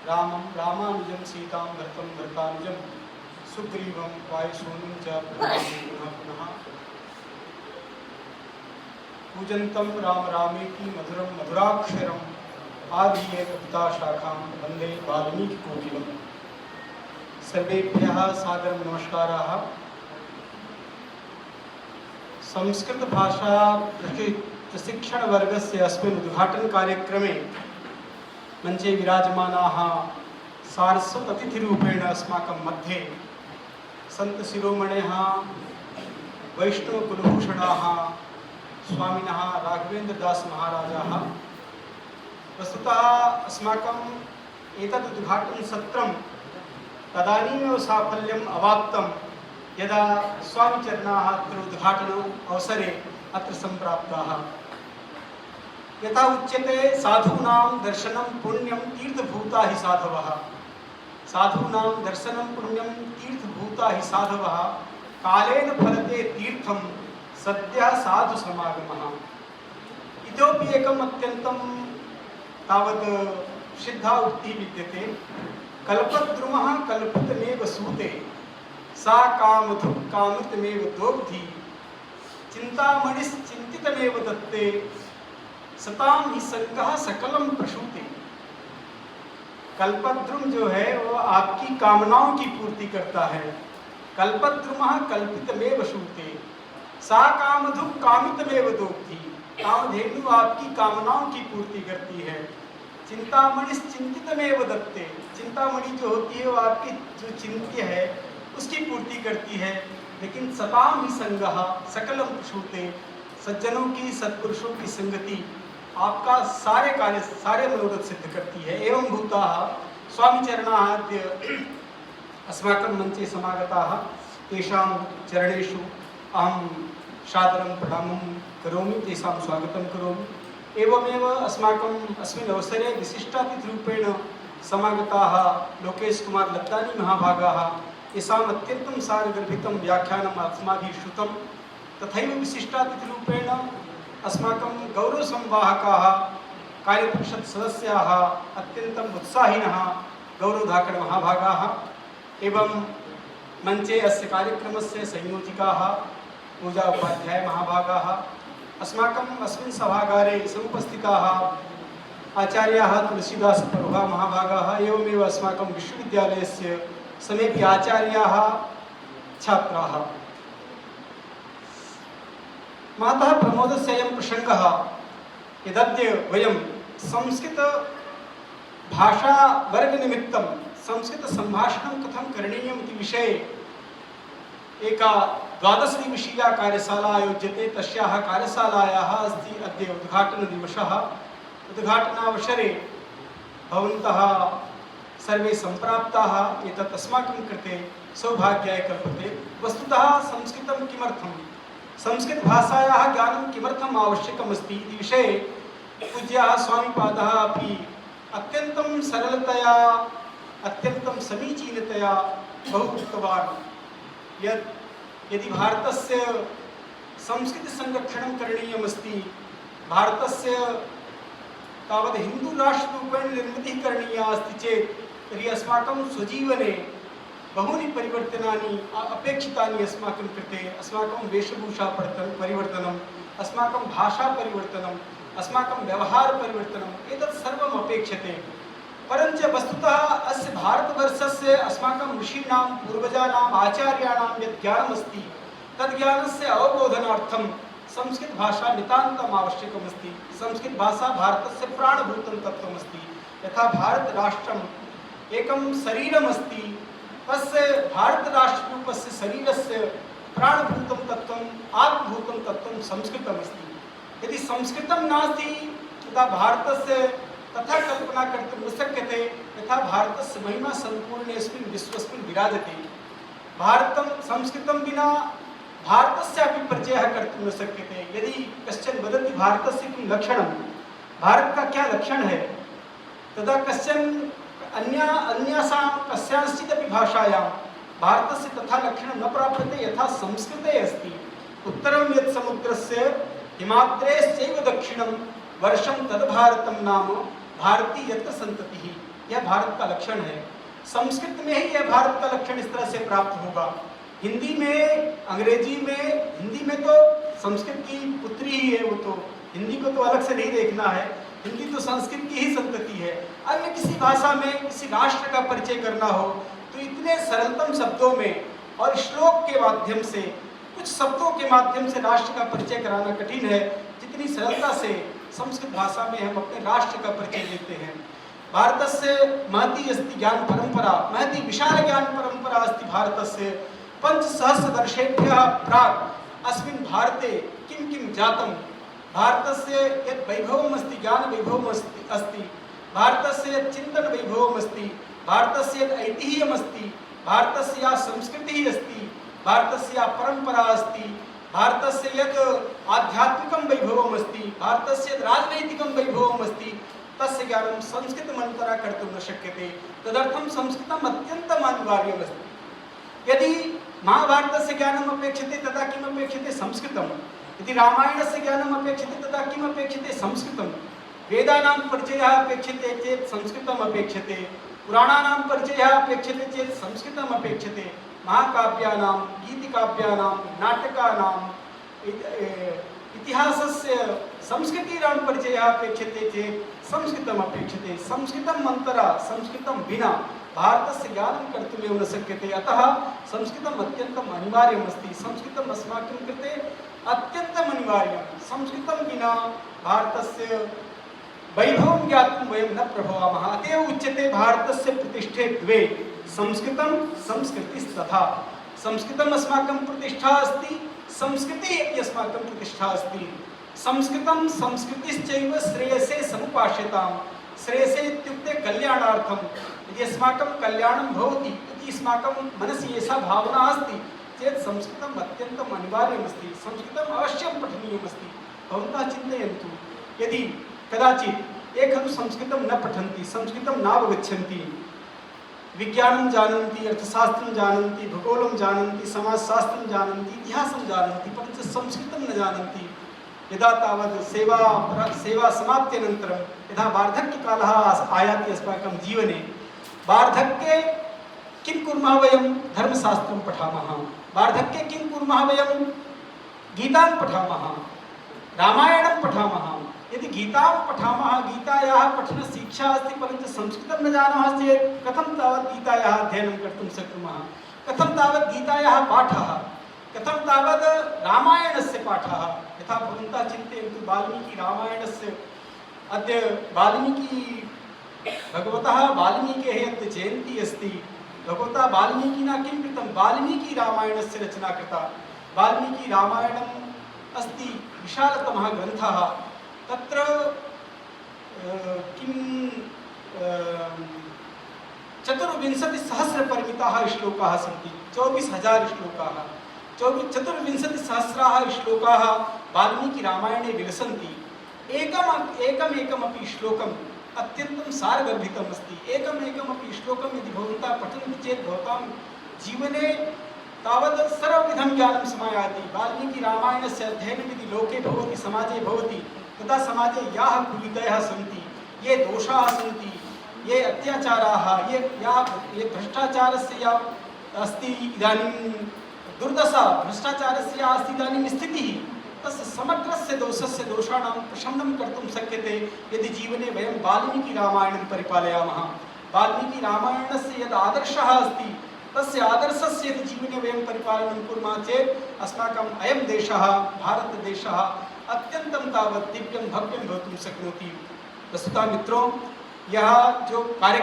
रामं रामानुजं सीतां भरतं भरतानुजं सुग्रीवं वायुसूनुं च प्रणमामि पुनः पुनः। पूजन्तं राम रामेति मधुरं मधुराक्षरम् आधीये कविताशाखां वन्दे वाल्मीकिकोकिलं। सर्वेभ्यः सादरं नमस्काराः। संस्कृतभाषा प्रशिक्षणवर्गस्य अस्मिन् उद्घाटनकार्यक्रमे मंचे विराजमानाः सारस्वत अतिथिरूपेण अस्माकं मध्ये सन्तशिरोमणयः वैष्णवकुलभूषणाः स्वामिनः राघवेन्द्रदासमहाराजाः। वस्तुतः अस्माकम् एतद् उद्घाटनसत्रं तदानीमेव साफल्यम् अवाप्तं यदा स्वामिचरणाः अत्र उद्घाटन अवसरे अत्र सम्प्राप्ताः। यथा उच्यते साधूनां दर्शनं पुण्यं तीर्थभूता हि साधवः। साधूनां दर्शनं पुण्यं तीर्थभूता हि साधवः। कालेन फलते तीर्थं सद्यः साधु समागमः। इतोपि एकम् अत्यन्तं तावत् सिद्धा उक्तिः विद्यते। कल्पद्रुमः कल्पितमेव सूते सा कामधुक् कामितमेव दोग्धी चिन्तामणिश्चिन्तितमेव दत्ते सताम ही संगः सकलम प्रसूते। कल्पद्रुम जो है वो आपकी कामनाओं की पूर्ति करता है। कल्पद्रुमः कल्पितमेव सूते सा कामधुक् कामितमेव दोग्धी। कामधेनु आपकी कामनाओं की पूर्ति करती है। चिंतामणिश्चिन्तितमेव दत्ते। चिंतामणि जो होती है वो आपकी जो चिंत्य है उसकी पूर्ति करती है। लेकिन सताम ही संगः सकलम प्रसूते। सज्जनों की सत्पुरुषों की संगति आपका सारे कार्य सारे मनोरथ सिद्ध करती है। एवं भूताः स्वामिचरणाः अद्य अस्माकं मञ्चे समागताः। तेषां चरणेषु अहं सादरं प्रणामं करोमि, तेषां स्वागतं करोमि। एवमेव अस्माकम् अस्मिन् अवसरे विशिष्टातिथिरूपेण समागताः लोकेश कुमार लत्तानी महाभागाः। येषाम् अत्यन्तं सारगर्भितं व्याख्यानम् अस्माभिः श्रुतं। तथैव विशिष्टातिथिरूपेण अस्माकं गौरवसंवाहकाः कार्यपरिषत् सदस्याः अत्यन्तम् उत्साहिनः गौरवधाकड महाभागाः एवं मञ्चे अस्य कार्यक्रमस्य संयोजिकाः पूजा उपाध्याय महाभागाः। अस्माकम् अस्मिन् सभागारे समुपस्थिताः आचार्याः तुलसीदास प्रभा महाभागाः। एवमेव अस्माकं विश्वविद्यालयस्य समेपि आचार्याः छात्राः। महतः प्रमोदस्य अयं प्रसङ्गः यदद्य वयं संस्कृतभाषावर्गनिमित्तं संस्कृतसम्भाषणं कथं करणीयम् इति विषये एका 12दिवसीया कार्यशाला आयोज्यते। तस्याः कार्यशालायाः अस्ति अद्य उद्घाटनदिवसः। उद्घाटनावसरे भवन्तः सर्वे सम्प्राप्ताः। एतत् अस्माकं कृते सौभाग्याय कल्पते। वस्तुतः संस्कृतं किमर्थं, संस्कृतभाषायाः ज्ञानं किमर्थम् आवश्यकमस्ति इति विषये पूज्याः स्वामिपादः अपि अत्यन्तं सरलतया अत्यन्तं समीचीनतया बहु उक्तवान् यत् यदि भारतस्य संस्कृतिसंरक्षणं करणीयमस्ति, भारतस्य तावत् हिन्दूराष्ट्ररूपेण निर्मितिः करणीया अस्ति चेत् तर्हि अस्माकं स्वजीवने बहूनि परिवर्तनानि अपेक्षितानि अस्माकं कृते। अस्माकं वेशभूषा परिवर्तनम्, अस्माकं भाषा परिवर्तनम्, अस्माकं व्यवहार परिवर्तनम्, एतत् सर्वम् अपेक्षते। परञ्च वस्तुतः अस्य भारतवर्षस्य अस्माकं ऋषीणां पूर्वजानाम् आचार्याणां यत् ज्ञानमस्ति तद् ज्ञानस्य अवबोधनार्थं संस्कृतभाषा नितान्तम् आवश्यकमस्ति। संस्कृतभाषा भारतस्य प्राणभूतं तत्त्वमस्ति। यथा भारतराष्ट्रम् एकं शरीरमस्ति, तस्य भारतराष्ट्ररूपस्य शरीरस्य प्राणभूतं तत्त्वम् आत्मभूतं तत्त्वं संस्कृतमस्ति। यदि संस्कृतं नास्ति तदा भारतस्य तथा कल्पना कर्तुं न शक्यते यथा भारतस्य महिमा सम्पूर्णेऽस्मिन् विश्वस्मिन् विराजते। भारतं संस्कृतं विना भारतस्यापि परिचयः कर्तुं न शक्यते। यदि कश्चन वदति भारतस्य किं लक्षणं, भारत का क्या लक्षण है, तदा कश्चन अन्यासां कस्याश्चिदपि भाषायां भारतस्य तथा लक्षणं न प्राप्यते यथा संस्कृते अस्ति। उत्तरं यत् समुद्रस्य हिमाद्रेश्चैव दक्षिणं वर्षं तद् भारतं नाम भारती यत्र संततिः। यह भारत का लक्षण है। संस्कृत में ही यह भारत का लक्षण इस तरह से प्राप्त होगा। हिंदी में, अंग्रेजी में, हिंदी में तो संस्कृत की पुत्री ही है वो, तो हिंदी को तो अलग से नहीं देखना है, हिंदी तो संस्कृत की ही संतति है। अन्य किसी भाषा में किसी राष्ट्र का परिचय करना हो तो इतने सरलतम शब्दों में और श्लोक के माध्यम से, कुछ शब्दों के माध्यम से राष्ट्र का परिचय कराना कठिन है, जितनी सरलता से संस्कृत भाषा में हम अपने राष्ट्र का परिचय देते हैं। भारतस्य महती अस्ति ज्ञान परंपरा, महती विशाल ज्ञान परंपरा अस्ति भारतस्य। 5,000 वर्षेभ्यः प्राक् अस्मिन् भारते किं किं जातं। भारतस्य यत् वैभवम् अस्ति, ज्ञान वैभवम् अस्ति, भारतस्य यत् चिन्तन वैभवम् अस्ति, भारतस्य यत् ऐतिह्यम् अस्ति, भारतस्य या संस्कृतिः अस्ति, भारतस्य या परंपरा अस्ति, भारतस्य यत् आध्यात्मिकं वैभवम् अस्ति, भारतस्य यत् राजनैतिकं वैभवम् अस्ति, तस्य ज्ञानं संस्कृतमन्तरा कर्तुं न शक्यते। तदर्थं संस्कृतम् अत्यन्तम् अनिवार्यम् अस्ति। यदि महाभारतस्य ज्ञानम् अपेक्षते तदा किम् अपेक्षते? संस्कृतम्। यदि रामायणस्य ज्ञानम् अपेक्षते तदा किम् अपेक्षते? संस्कृतं। वेदानां परिचयः अपेक्षते चेत् संस्कृतम् अपेक्षते, पुराणानां परिचयः अपेक्षते चेत् संस्कृतम् अपेक्षते, महाकाव्यानां, गीतिकाव्यानां, नाटकानां, इतिहासस्य, संस्कृतीनां परिचयः अपेक्षते चेत् संस्कृतम् अपेक्षते। संस्कृतम् अन्तरा, संस्कृतं विना भारतस्य ज्ञानं कर्तुमेव न शक्यते। अतः संस्कृतम् अत्यन्तम् अनिवार्यम् अस्ति। संस्कृतम् अस्माकं कृते अत्यन्तम् अनिवार्यं। संस्कृतं विना भारतस्य वैभवं ज्ञातुं वयं न प्रभवामः। अतएव उच्यते भारतस्य प्रतिष्ठे द्वे, संस्कृतं संस्कृतिस्तथा। संस्कृतम् अस्माकं प्रतिष्ठा अस्ति, संस्कृतिः अपि अस्माकं प्रतिष्ठा अस्ति। संस्कृतं संस्कृतिश्चैव श्रेयसे समुपाश्यतां। श्रेयसे इत्युक्ते कल्याणार्थं। यदि अस्माकं कल्याणं भवति, यदि अस्माकं मनसि एषा भावना अस्ति चेत् संस्कृतम् अत्यन्तम् अनिवार्यमस्ति। संस्कृतम् अवश्यं पठनीयमस्ति। भवन्तः चिन्तयन्तु, यदि कदाचित् ये खलु संस्कृतं न पठन्ति, संस्कृतं नावगच्छन्ति, विज्ञानं जानन्ति, अर्थशास्त्रं जानन्ति, भूगोलं जानन्ति, समाजशास्त्रं जानन्ति, इतिहासं जानन्ति, परन्तु संस्कृतं न जानन्ति। यदा तावत् सेवा समाप्त्यनन्तरं यदा वार्धक्यकालः आयाति अस्माकं जीवने, वार्धक्ये किं कुर्मः वयं? धर्मशास्त्रं पठामः। वार्धक्ये किं कुर्मः वयं? गीतां पठामः, रामायणं पठामः। यदि गीतां पठामः, गीतायाः पठनस्य इच्छा अस्ति, परन्तु संस्कृतं न जानीमः चेत् कथं तावत् गीतायाः अध्ययनं कर्तुं शक्नुमः? कथं तावत् गीतायाः पाठः, कथं तावत् रामायणस्य पाठः? यथा भवन्तः चिन्तयन्तु, वाल्मीकि रामायणस्य, अद्य भगवतः वाल्मीकेः यत् जयन्ती अस्ति, भगवता वाल्मीकिना किं कृतं? वाल्मीकि रामायणस्य रचना कृता। वाल्मीकि रामायणम् अस्ति विशालतमः ग्रन्थः। तत्र किं 24,000 श्लोकाः सन्ति। 24,000 श्लोकाः, 24,000 श्लोकाः वाल्मीकि रामायणे विलसन्ति। एकमेकमपि श्लोकम् अत्यन्तं सारगर्भितम् अस्ति। एकमेकमपि श्लोकं यदि भवन्तः पठन्ति चेत् भवतां जीवने तावत् सर्वविधं ज्ञानं समायाति। वाल्मीकि रामायणस्य अध्ययनं यदि लोके भवति, समाजे भवति, तदा समाजे याः कुरीतयः सन्ति, ये दोषाः सन्ति, ये अत्याचाराः, ये भ्रष्टाचारस्य या अस्ति इदानीं दुर्दशा, भ्रष्टाचारस्य या अस्ति इदानीं स्थितिः, तस्य समग्रस्य दोषस्य दोषाणां प्रशमनं कर्तुं शक्यते यदि जीवने वयं वाल्मीकि रामायणं परिपालयामः। वाल्मीकि रामायणस्य यद् आदर्शः अस्ति, तस्य आदर्शस्य यदि जीवने वयं परिपालनं कुर्मः चेत् अस्माकम् अयं देशः, भारतदेशः अत्यन्तं तावत् दिव्यं भव्यं भवितुं शक्नोति। वस्तुतः मित्रों, यह जो कार्य